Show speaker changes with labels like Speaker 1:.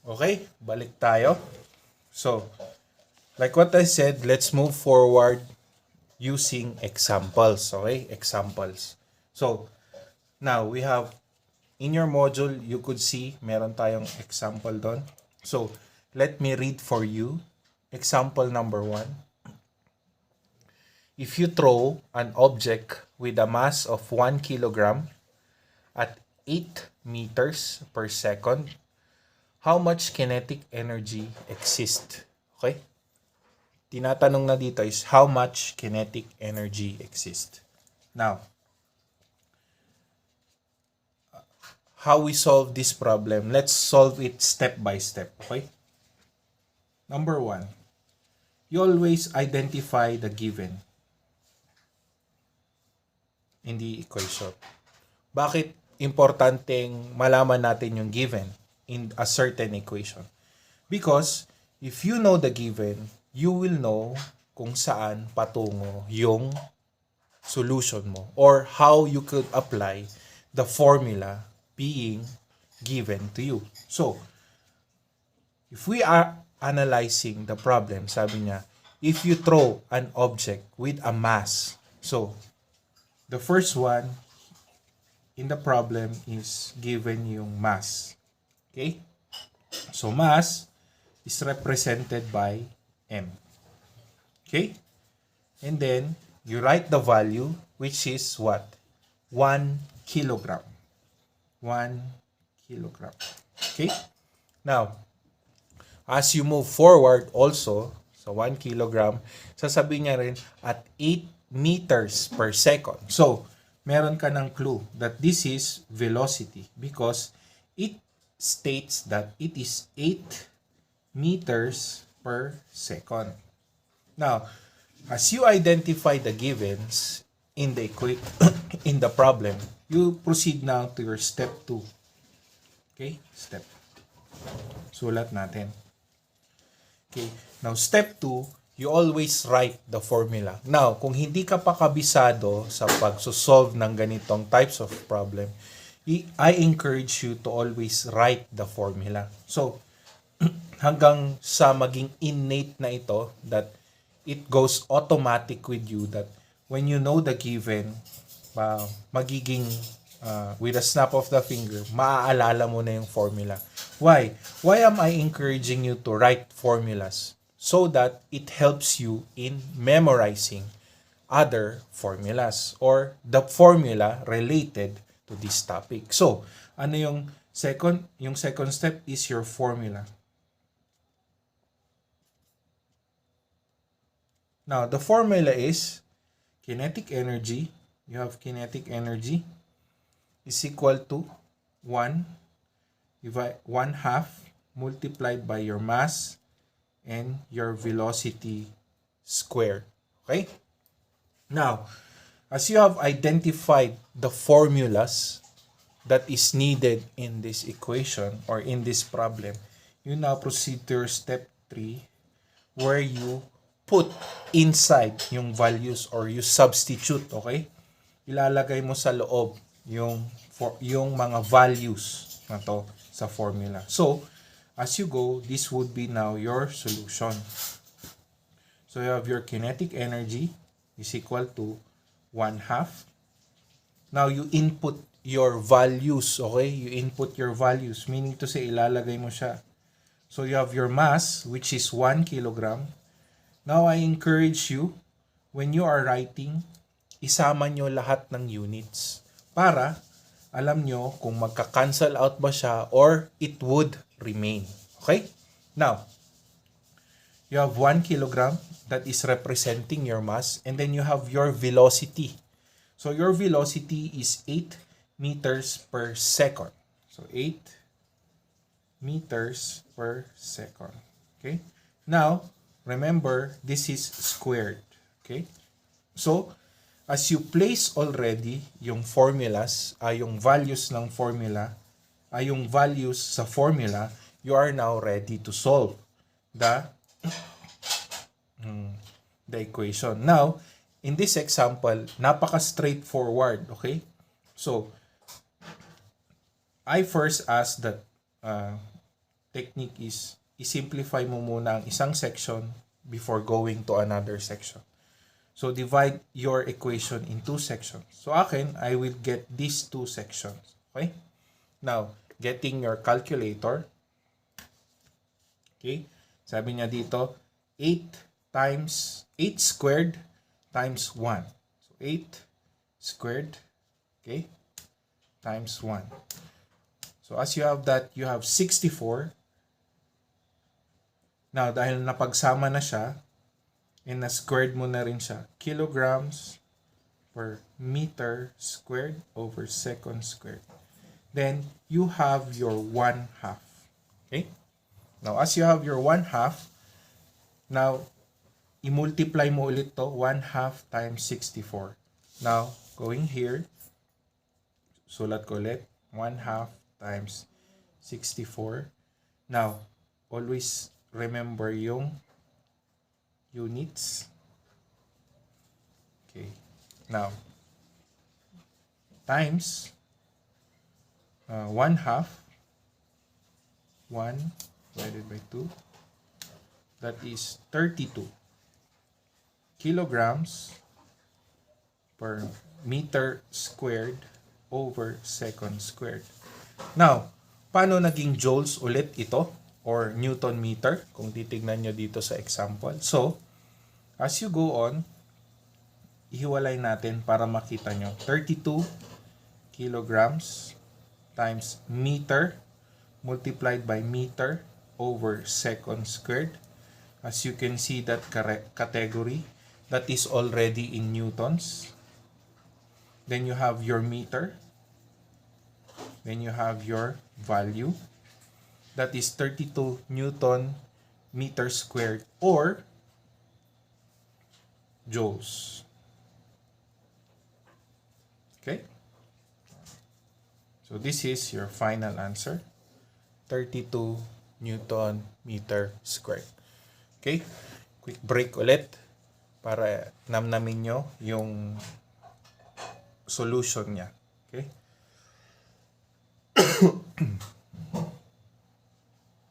Speaker 1: Okay, balik tayo. So, like what I said, let's move forward using examples. Okay, examples. So, now we have in your module, you could see meron tayong example doon. So, let me read for you. Example number 1. If you throw an object with a mass of 1 kilogram at 8 meters per second, how much kinetic energy exists? Okay? Tinatanong na dito is how much kinetic energy exists. Now, how we solve this problem? Let's solve it step by step. Okay? Number 1, you always identify the given in the equation. Bakit importanteng malaman natin yung given in a certain equation? Because if you know the given, you will know kung saan patungo yung solution mo or how you could apply the formula being given to you. So, if we are analyzing the problem, sabi niya, if you throw an object with a mass, so, the first one in the problem is given yung mass. Okay? So, mass is represented by M. Okay? And then, you write the value, which is what? 1 kilogram. 1 kilogram. Okay? Now, as you move forward also, sa 1 kilogram, sasabihin niya rin at 8 meters per second. So, meron ka ng clue that this is velocity because it states that it is 8 meters per second. Now, as you identify the givens in the in the problem, you proceed now to your step 2. Okay? Step. Sulat natin. Okay. Now, step 2, you always write the formula. Now, kung hindi ka pa kabisado sa pagsosolve ng ganitong types of problem, I encourage you to always write the formula. So, hanggang sa maging innate na ito that it goes automatic with you that when you know the given, magiging with a snap of the finger, maaalala mo na yung formula. Why? Why am I encouraging you to write formulas? So that it helps you in memorizing other formulas or the formula related to this topic. So, ano yung second? Yung second step is your formula. Now, the formula is kinetic energy. You have kinetic energy is equal to 1 half multiplied by your mass and your velocity squared. Okay? Now, as you have identified the formulas that is needed in this equation or in this problem, you now proceed to your step 3 where you put inside yung values or you substitute, okay? Ilalagay mo sa loob yung mga values na to sa formula. So, as you go, this would be now your solution. So, you have your kinetic energy is equal to 1 half. Now, you input your values, okay? You input your values, meaning to say, ilalagay mo siya. So, you have your mass, which is 1 kilogram. Now, I encourage you, when you are writing, isama nyo lahat ng units para alam nyo kung magka-cancel out ba siya or it would remain. Okay? Now, you have 1 kilogram that is representing your mass and then you have your velocity. So, your velocity is 8 meters per second. So, 8 meters per second. Okay? Now, remember, this is squared. Okay? So, as you place already yung formulas, yung values ng formula, yung values sa formula, you are now ready to solve the equation. Now, in this example, napaka-straightforward. Okay? So, I first ask that technique is i-simplify mo muna ang isang section before going to another section. So, divide your equation in 2 sections. So, akin, I will get these 2 sections. Okay? Now, getting your calculator. Okay? Sabi niya dito, 8 squared times 1. So, 8 squared, okay, times 1. So, as you have that, you have 64. Now, dahil napagsama na siya, and na-squared mo na rin siya, kilograms per meter squared over second squared. Then, you have your 1/2. Okay? Now, as you have your 1/2, now, i-multiply mo ulit to, 1/2 times 64. Now, going here, sulat ko ulit, 1/2 times 64. Now, always remember yung units. Okay. Now, times 1/2, 1 divided by 2, that is 32 kilograms per meter squared over second squared. Now, paano naging joules ulit ito or Newton meter kung titignan nyo dito sa example? So, as you go on, ihiwalay natin para makita nyo. 32 kilograms times meter multiplied by meter over second squared. As you can see that category, that is already in newtons. Then you have your meter. Then you have your value. That is 32 Newton meter squared or joules. Okay? So this is your final answer. 32 Newton meter squared. Okay? Quick break ulit para namnamin nyo yung solution niya. Okay?